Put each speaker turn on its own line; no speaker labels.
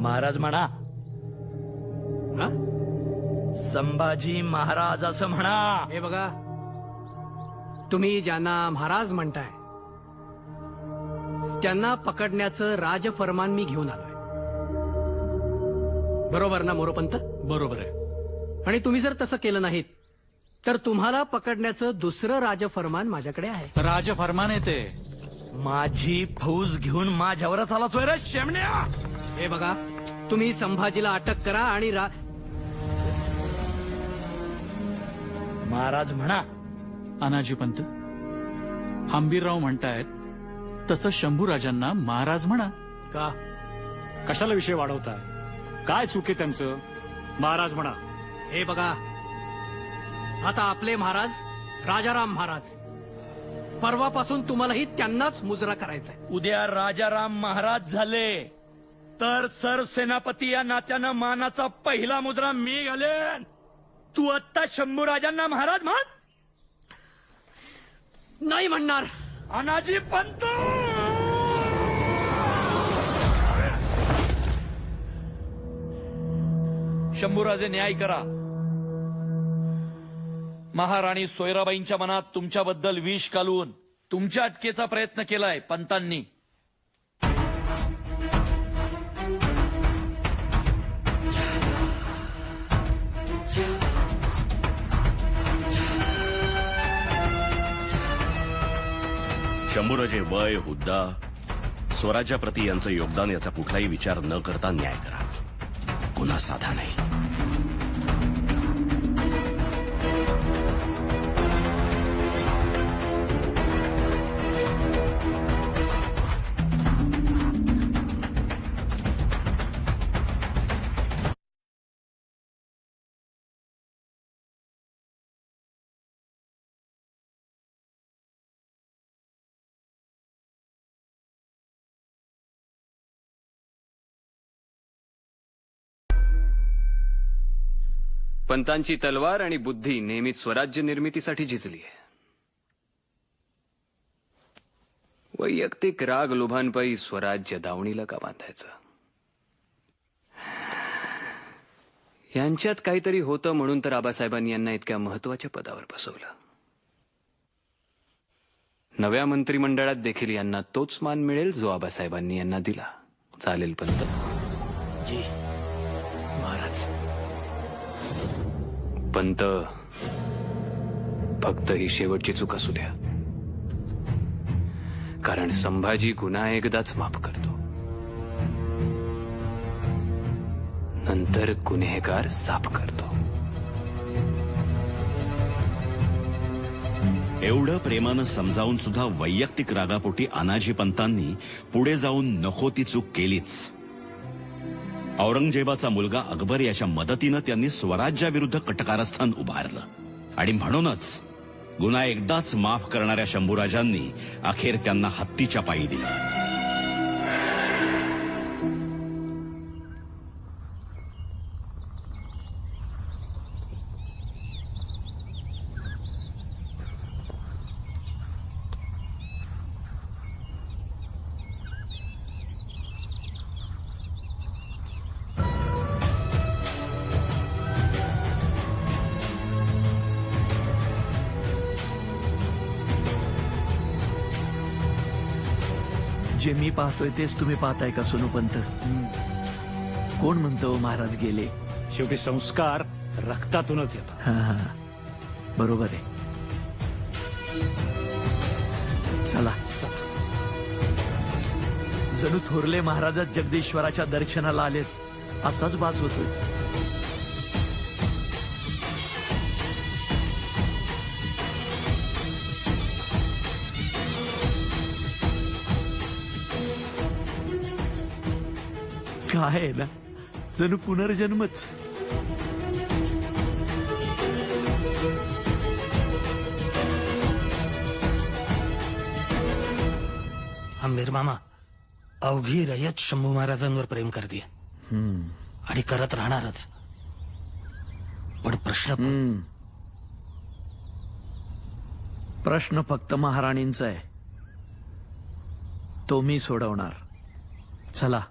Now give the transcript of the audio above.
महाराज म्हणा.
हा?
संभाजी महाराज असं म्हणा.
हे बघा, तुम्ही ज्यांना महाराज म्हणताय त्यांना पकडण्याचं राजफरमान मी घेऊन आलोय. बरोबर ना मोरोपंत?
बरोबर आहे.
आणि तुम्ही जर तसं केलं नाहीत तर तुम्हाला पकडण्याचं दुसरं राजफरमान माझ्याकडे आहे.
राजफरमान आहे ते.
माझी फौज घेऊन माझ्यावरच आला सोय रे शेमण्या.
हे बघा, तुम्ही संभाजीला अटक करा आणि
महाराज म्हणा.
अनाजी पंत, हंबीरराव म्हणतायत तसं शंभूराजांना महाराज म्हणा.
का?
कशाला विषय वाढवताय? काय चुके त्यांचं? महाराज म्हणा.
हे बघा, आता आपले महाराज राजाराम महाराज, परवापासून तुम्हालाही त्यांनाच मुजरा करायचा आहे.
उद्या राजाराम महाराज झाले तर सरसेनापती या नात्यानं मानाचा पहिला मुद्रा मी घालेन. तू आत्ता शंभूराजांना महाराज म्हण.
नाही म्हणणार.
अनाजी पंत, शंभूराजे न्याय करा. महाराणी सोयराबाईंच्या मनात तुमच्याबद्दल विष घालून तुमच्या अटकेचा प्रयत्न केलाय पंतांनी.
शंभूराजे वय, हुद्दा, स्वराज्याप्रती यांचं योगदान याचा कुठलाही विचार न करता न्याय करा. गुन्हा साधा नाही.
पंतांची तलवार आणि बुद्धी नेहमीच स्वराज्य निर्मितीसाठी झिजली आहे. वैयक्तिक राग लोभांपायी स्वराज्य दावणीला का बांधायचं? यांच्यात काहीतरी होतं म्हणून तर आबासाहेबांनी यांना इतक्या महत्वाच्या पदावर बसवलं. नव्या मंत्रिमंडळात देखील यांना तोच मान मिळेल जो आबासाहेबांनी यांना दिला. चालेल पंत?
जी महाराज.
पंत, फक्त ही शेवटची चूक असू द्या, कारण संभाजी गुन्हा एकदाच माफ करतो, नंतर गुन्हेगार साफ करतो.
एवढं प्रेमानं समजावून सुद्धा वैयक्तिक रागापोटी अनाजी पंतांनी पुढे जाऊन नको ती चूक केलीच. औरंगजेबाचा मुलगा अकबर याच्या मदतीनं त्यांनी स्वराज्याविरुद्ध कटकारस्थान उभारलं आणि म्हणूनच गुन्हा एकदाच माफ करणाऱ्या शंभूराजांनी अखेर त्यांना हत्तीच्या पायी दिलं.
जे मी पाहतोय तेच तुम्ही पाहताय का सोनूपंत? कोण म्हणतो महाराज गेले?
शेवटी संस्कार रक्तातूनच येतात.
हा, बरोबर आहे. चला, जणू थोरले महाराज जगदीश्वराच्या दर्शनाला आलेत असाच भास होतोय. काय आहे ना, जणू पुनर्जन्मच.
आंबेर मामा, अवघी रयत शंभू महाराजांवर प्रेम करते आणि करत राहणारच. पण
प्रश्न फक्त महाराणींचा आहे, तो मी सोडवणार. चला.